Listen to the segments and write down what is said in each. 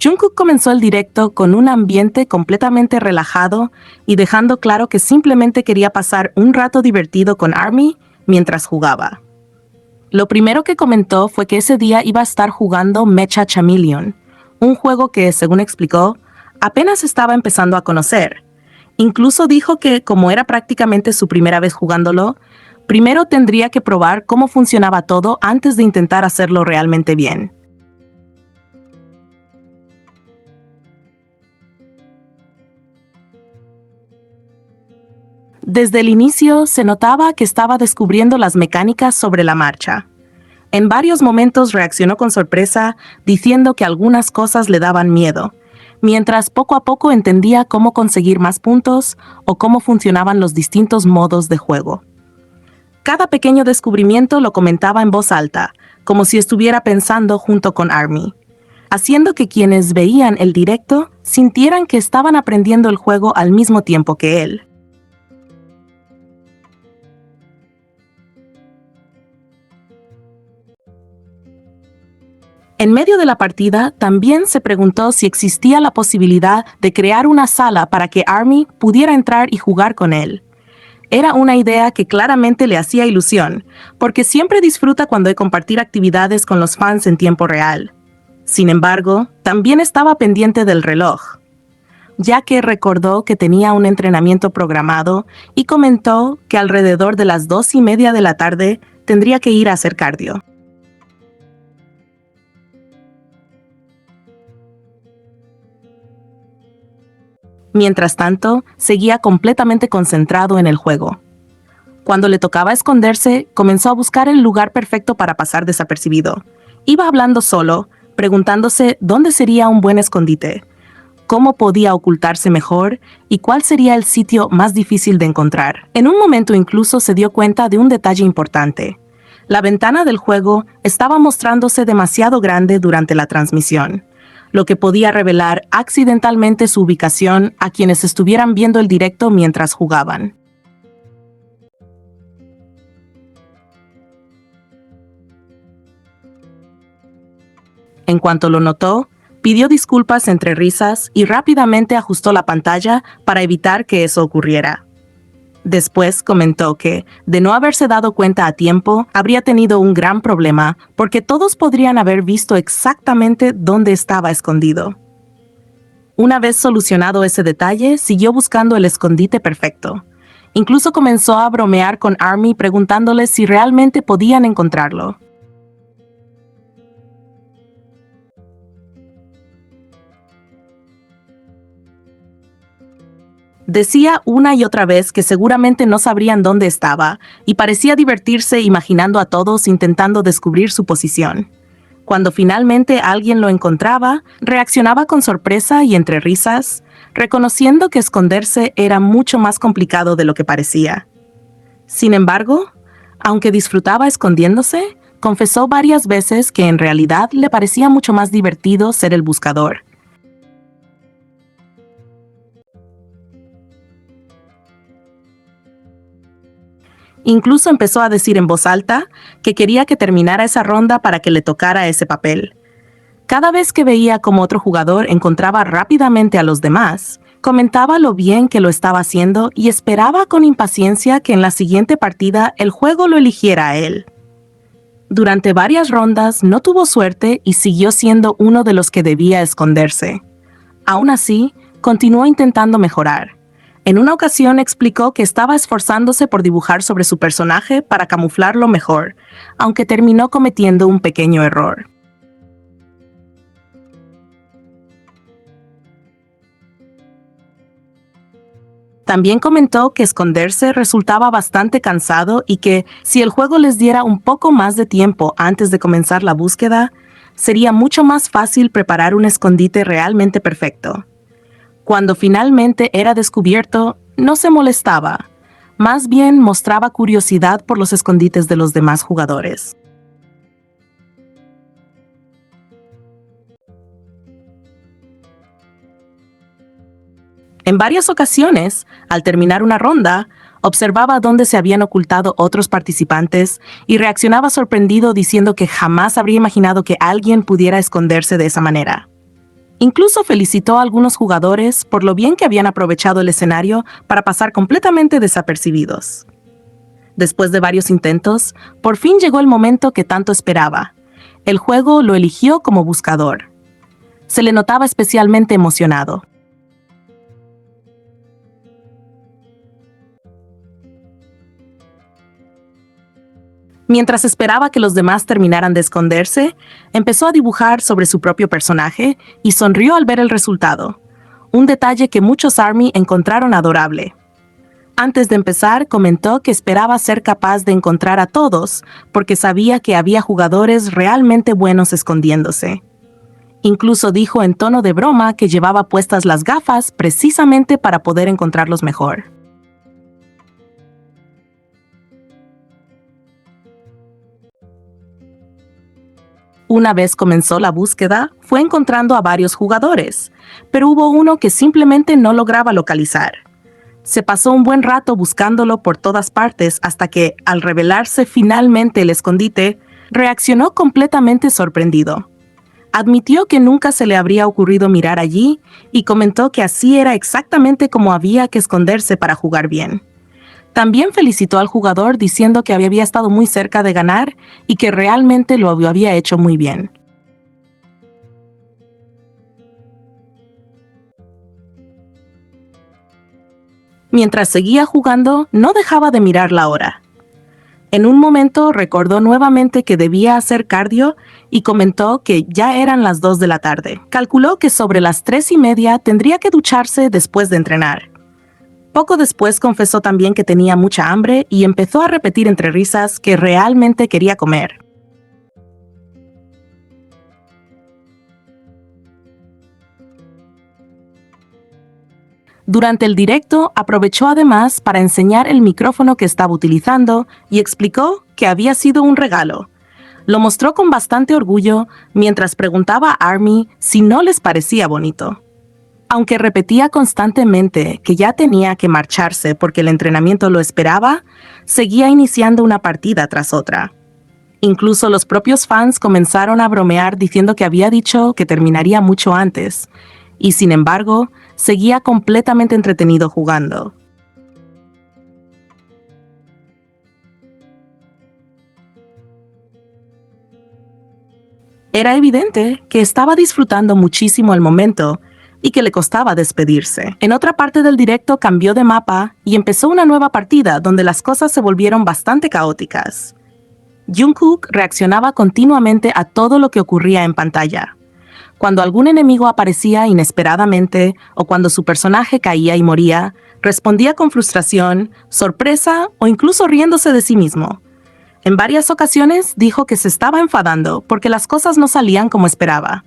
Jungkook comenzó el directo con un ambiente completamente relajado y dejando claro que simplemente quería pasar un rato divertido con ARMY mientras jugaba. Lo primero que comentó fue que ese día iba a estar jugando Mecha Chameleon, un juego que, según explicó, apenas estaba empezando a conocer. Incluso dijo que, como era prácticamente su primera vez jugándolo, primero tendría que probar cómo funcionaba todo antes de intentar hacerlo realmente bien. Desde el inicio se notaba que estaba descubriendo las mecánicas sobre la marcha. En varios momentos reaccionó con sorpresa, diciendo que algunas cosas le daban miedo, mientras poco a poco entendía cómo conseguir más puntos o cómo funcionaban los distintos modos de juego. Cada pequeño descubrimiento lo comentaba en voz alta, como si estuviera pensando junto con ARMY, haciendo que quienes veían el directo sintieran que estaban aprendiendo el juego al mismo tiempo que él. En medio de la partida, también se preguntó si existía la posibilidad de crear una sala para que ARMY pudiera entrar y jugar con él. Era una idea que claramente le hacía ilusión, porque siempre disfruta cuando hay compartir actividades con los fans en tiempo real. Sin embargo, también estaba pendiente del reloj, ya que recordó que tenía un entrenamiento programado y comentó que alrededor de las 2:30 de la tarde tendría que ir a hacer cardio. Mientras tanto, seguía completamente concentrado en el juego. Cuando le tocaba esconderse, comenzó a buscar el lugar perfecto para pasar desapercibido. Iba hablando solo, preguntándose dónde sería un buen escondite, cómo podía ocultarse mejor y cuál sería el sitio más difícil de encontrar. En un momento incluso se dio cuenta de un detalle importante. La ventana del juego estaba mostrándose demasiado grande durante la transmisión, lo que podía revelar accidentalmente su ubicación a quienes estuvieran viendo el directo mientras jugaban. En cuanto lo notó, pidió disculpas entre risas y rápidamente ajustó la pantalla para evitar que eso ocurriera. Después comentó que, de no haberse dado cuenta a tiempo, habría tenido un gran problema porque todos podrían haber visto exactamente dónde estaba escondido. Una vez solucionado ese detalle, siguió buscando el escondite perfecto. Incluso comenzó a bromear con ARMY preguntándole si realmente podían encontrarlo. Decía una y otra vez que seguramente no sabrían dónde estaba, y parecía divertirse imaginando a todos intentando descubrir su posición. Cuando finalmente alguien lo encontraba, reaccionaba con sorpresa y entre risas, reconociendo que esconderse era mucho más complicado de lo que parecía. Sin embargo, aunque disfrutaba escondiéndose, confesó varias veces que en realidad le parecía mucho más divertido ser el buscador. Incluso empezó a decir en voz alta que quería que terminara esa ronda para que le tocara ese papel. Cada vez que veía cómo otro jugador encontraba rápidamente a los demás, comentaba lo bien que lo estaba haciendo y esperaba con impaciencia que en la siguiente partida el juego lo eligiera a él. Durante varias rondas no tuvo suerte y siguió siendo uno de los que debía esconderse. Aún así, continuó intentando mejorar. En una ocasión explicó que estaba esforzándose por dibujar sobre su personaje para camuflarlo mejor, aunque terminó cometiendo un pequeño error. También comentó que esconderse resultaba bastante cansado y que, si el juego les diera un poco más de tiempo antes de comenzar la búsqueda, sería mucho más fácil preparar un escondite realmente perfecto. Cuando finalmente era descubierto, no se molestaba, más bien mostraba curiosidad por los escondites de los demás jugadores. En varias ocasiones, al terminar una ronda, observaba dónde se habían ocultado otros participantes y reaccionaba sorprendido diciendo que jamás habría imaginado que alguien pudiera esconderse de esa manera. Incluso felicitó a algunos jugadores por lo bien que habían aprovechado el escenario para pasar completamente desapercibidos. Después de varios intentos, por fin llegó el momento que tanto esperaba. El juego lo eligió como buscador. Se le notaba especialmente emocionado. Mientras esperaba que los demás terminaran de esconderse, empezó a dibujar sobre su propio personaje y sonrió al ver el resultado, un detalle que muchos ARMY encontraron adorable. Antes de empezar, comentó que esperaba ser capaz de encontrar a todos porque sabía que había jugadores realmente buenos escondiéndose. Incluso dijo en tono de broma que llevaba puestas las gafas precisamente para poder encontrarlos mejor. Una vez comenzó la búsqueda, fue encontrando a varios jugadores, pero hubo uno que simplemente no lograba localizar. Se pasó un buen rato buscándolo por todas partes hasta que, al revelarse finalmente el escondite, reaccionó completamente sorprendido. Admitió que nunca se le habría ocurrido mirar allí y comentó que así era exactamente como había que esconderse para jugar bien. También felicitó al jugador diciendo que había estado muy cerca de ganar y que realmente lo había hecho muy bien. Mientras seguía jugando, no dejaba de mirar la hora. En un momento recordó nuevamente que debía hacer cardio y comentó que ya eran las 2 de la tarde. Calculó que sobre las 3:30 tendría que ducharse después de entrenar. Poco después confesó también que tenía mucha hambre y empezó a repetir entre risas que realmente quería comer. Durante el directo, aprovechó además para enseñar el micrófono que estaba utilizando y explicó que había sido un regalo. Lo mostró con bastante orgullo mientras preguntaba a ARMY si no les parecía bonito. Aunque repetía constantemente que ya tenía que marcharse porque el entrenamiento lo esperaba, seguía iniciando una partida tras otra. Incluso los propios fans comenzaron a bromear diciendo que había dicho que terminaría mucho antes, y sin embargo, seguía completamente entretenido jugando. Era evidente que estaba disfrutando muchísimo el momento y que le costaba despedirse. En otra parte del directo cambió de mapa y empezó una nueva partida donde las cosas se volvieron bastante caóticas. Jungkook reaccionaba continuamente a todo lo que ocurría en pantalla. Cuando algún enemigo aparecía inesperadamente o cuando su personaje caía y moría, respondía con frustración, sorpresa o incluso riéndose de sí mismo. En varias ocasiones dijo que se estaba enfadando porque las cosas no salían como esperaba.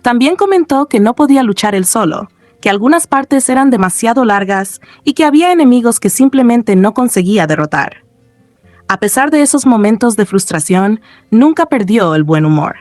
También comentó que no podía luchar él solo, que algunas partes eran demasiado largas y que había enemigos que simplemente no conseguía derrotar. A pesar de esos momentos de frustración, nunca perdió el buen humor.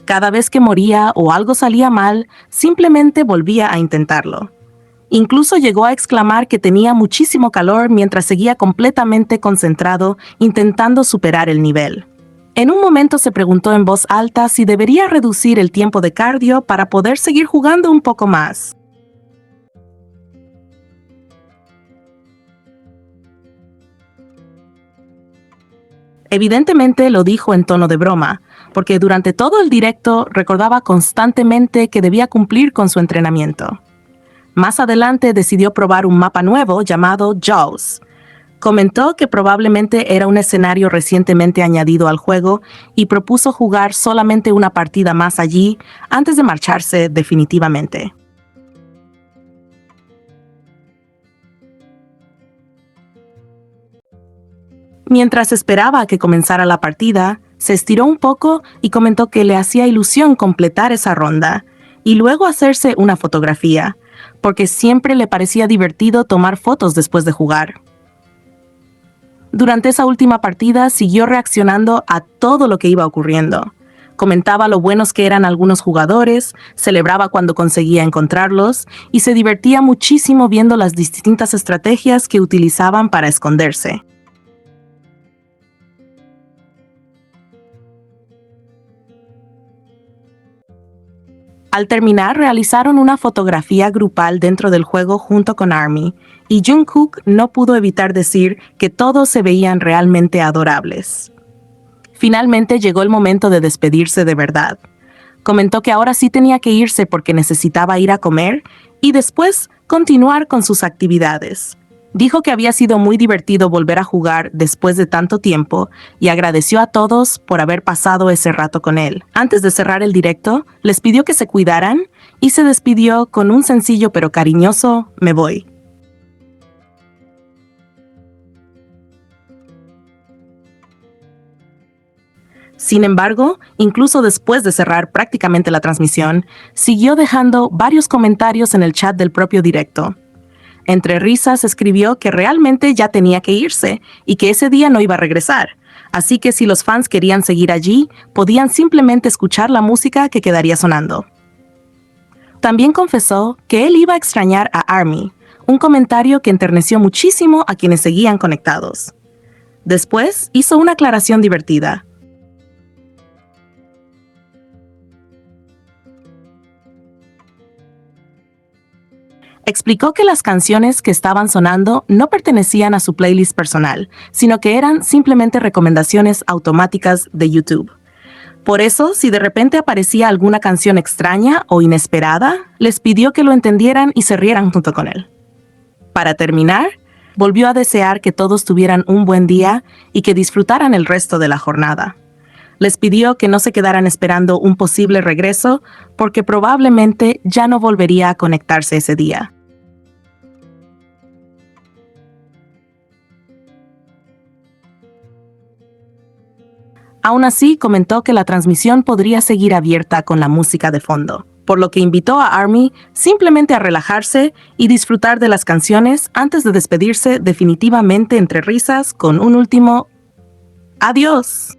Cada vez que moría o algo salía mal, simplemente volvía a intentarlo. Incluso llegó a exclamar que tenía muchísimo calor mientras seguía completamente concentrado intentando superar el nivel. En un momento se preguntó en voz alta si debería reducir el tiempo de cardio para poder seguir jugando un poco más. Evidentemente lo dijo en tono de broma, porque durante todo el directo recordaba constantemente que debía cumplir con su entrenamiento. Más adelante decidió probar un mapa nuevo llamado Jaws. Comentó que probablemente era un escenario recientemente añadido al juego y propuso jugar solamente una partida más allí antes de marcharse definitivamente. Mientras esperaba a que comenzara la partida, se estiró un poco y comentó que le hacía ilusión completar esa ronda y luego hacerse una fotografía, porque siempre le parecía divertido tomar fotos después de jugar. Durante esa última partida siguió reaccionando a todo lo que iba ocurriendo. Comentaba lo buenos que eran algunos jugadores, celebraba cuando conseguía encontrarlos y se divertía muchísimo viendo las distintas estrategias que utilizaban para esconderse. Al terminar, realizaron una fotografía grupal dentro del juego junto con ARMY, y Jungkook no pudo evitar decir que todos se veían realmente adorables. Finalmente llegó el momento de despedirse de verdad. Comentó que ahora sí tenía que irse porque necesitaba ir a comer y después continuar con sus actividades. Dijo que había sido muy divertido volver a jugar después de tanto tiempo y agradeció a todos por haber pasado ese rato con él. Antes de cerrar el directo, les pidió que se cuidaran y se despidió con un sencillo pero cariñoso "me voy". Sin embargo, incluso después de cerrar prácticamente la transmisión, siguió dejando varios comentarios en el chat del propio directo. Entre risas escribió que realmente ya tenía que irse y que ese día no iba a regresar, así que si los fans querían seguir allí, podían simplemente escuchar la música que quedaría sonando. También confesó que él iba a extrañar a ARMY, un comentario que enterneció muchísimo a quienes seguían conectados. Después hizo una aclaración divertida. Explicó que las canciones que estaban sonando no pertenecían a su playlist personal, sino que eran simplemente recomendaciones automáticas de YouTube. Por eso, si de repente aparecía alguna canción extraña o inesperada, les pidió que lo entendieran y se rieran junto con él. Para terminar, volvió a desear que todos tuvieran un buen día y que disfrutaran el resto de la jornada. Les pidió que no se quedaran esperando un posible regreso porque probablemente ya no volvería a conectarse ese día. Aún así, comentó que la transmisión podría seguir abierta con la música de fondo, por lo que invitó a ARMY simplemente a relajarse y disfrutar de las canciones antes de despedirse definitivamente entre risas con un último adiós.